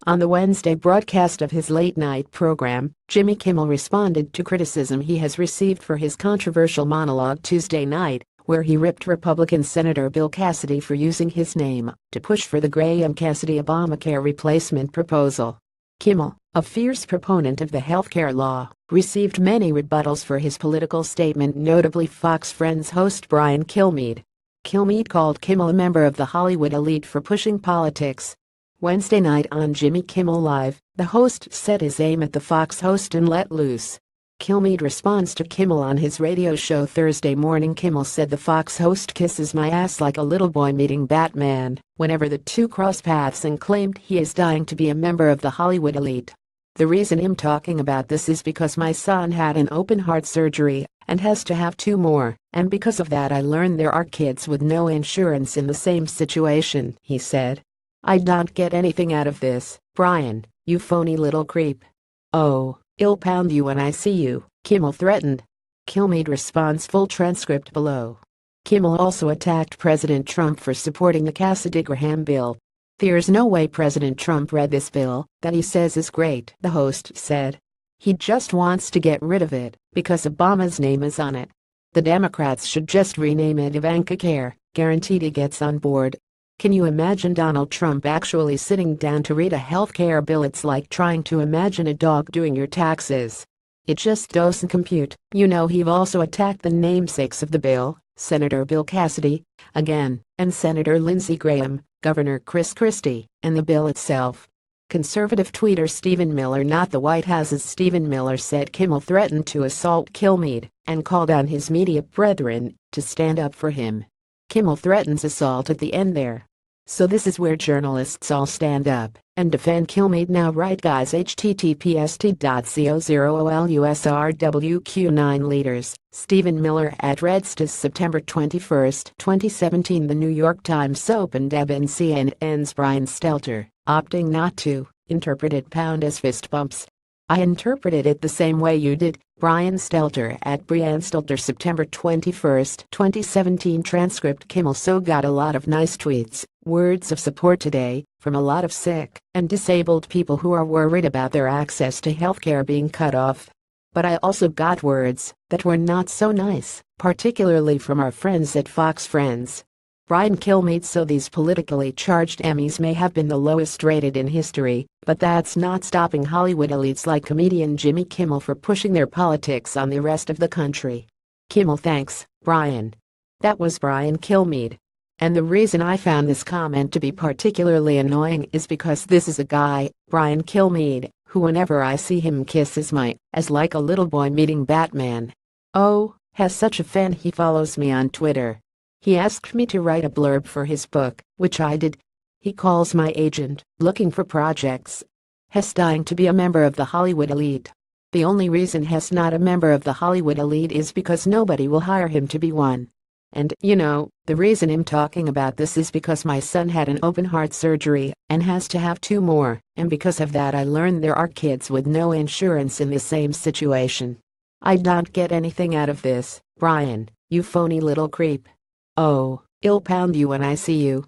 On the Wednesday broadcast of his late-night program, Jimmy Kimmel responded to criticism he has received for his controversial monologue Tuesday night, where he ripped Republican Senator Bill Cassidy for using his name to push for the Graham-Cassidy Obamacare replacement proposal. Kimmel, a fierce proponent of the healthcare law, received many rebuttals for his political statement, notably Fox Friends host Brian Kilmeade. Kilmeade called Kimmel a member of the Hollywood elite for pushing politics. Wednesday night on Jimmy Kimmel Live, the host set his aim at the Fox host and let loose. Kilmeade responds to Kimmel on his radio show Thursday morning. Kimmel said the Fox host kisses my ass like a little boy meeting Batman whenever the two cross paths, and claimed he is dying to be a member of the Hollywood elite. The reason I'm talking about this is because my son had an open heart surgery and has to have two more, and because of that I learned there are kids with no insurance in the same situation, he said. I don't get anything out of this, Brian, you phony little creep. Oh, I'll pound you when I see you, Kimmel threatened. Kilmeade responds, full transcript below. Kimmel also attacked President Trump for supporting the Cassidy-Graham bill. There's no way President Trump read this bill that he says is great, the host said. He just wants to get rid of it because Obama's name is on it. The Democrats should just rename it Ivanka Care, guaranteed he gets on board. Can you imagine Donald Trump actually sitting down to read a healthcare bill? It's like trying to imagine a dog doing your taxes. It just doesn't compute. You know, he also attacked the namesakes of the bill, Senator Bill Cassidy, again, and Senator Lindsey Graham, Governor Chris Christie, and the bill itself. Conservative tweeter Stephen Miller, not the White House's Stephen Miller, said Kimmel threatened to assault Kilmeade and called on his media brethren to stand up for him. Kimmel threatens assault at the end there. So this is where journalists all stand up and defend Kilmeade now, right guys? https://t.co/OLUSRWQ9 leaders. Stephen Miller at Redstas September 21, 2017. The New York Times opened CNN's Brian Stelter, opting not to interpret it pound as fist bumps. I interpreted it the same way you did, Brian Stelter at Brian Stelter September 21, 2017. Transcript. Kimmel so got a lot of nice tweets, words of support today, from a lot of sick and disabled people who are worried about their access to healthcare being cut off. But I also got words that were not so nice, particularly from our friends at Fox Friends. Brian Kilmeade. So these politically charged Emmys may have been the lowest rated in history, but that's not stopping Hollywood elites like comedian Jimmy Kimmel for pushing their politics on the rest of the country. Kimmel: thanks, Brian. That was Brian Kilmeade. And the reason I found this comment to be particularly annoying is because this is a guy, Brian Kilmeade, who whenever I see him kisses my ass like a little boy meeting Batman. Oh, has such a fan. He follows me on Twitter. He asked me to write a blurb for his book, which I did. He calls my agent, looking for projects. Hess dying to be a member of the Hollywood elite. The only reason Hess not a member of the Hollywood elite is because nobody will hire him to be one. And, you know, the reason I'm talking about this is because my son had an open heart surgery and has to have two more, and because of that I learned there are kids with no insurance in the same situation. I don't get anything out of this, Brian, you phony little creep. Oh, I'll pound you when I see you,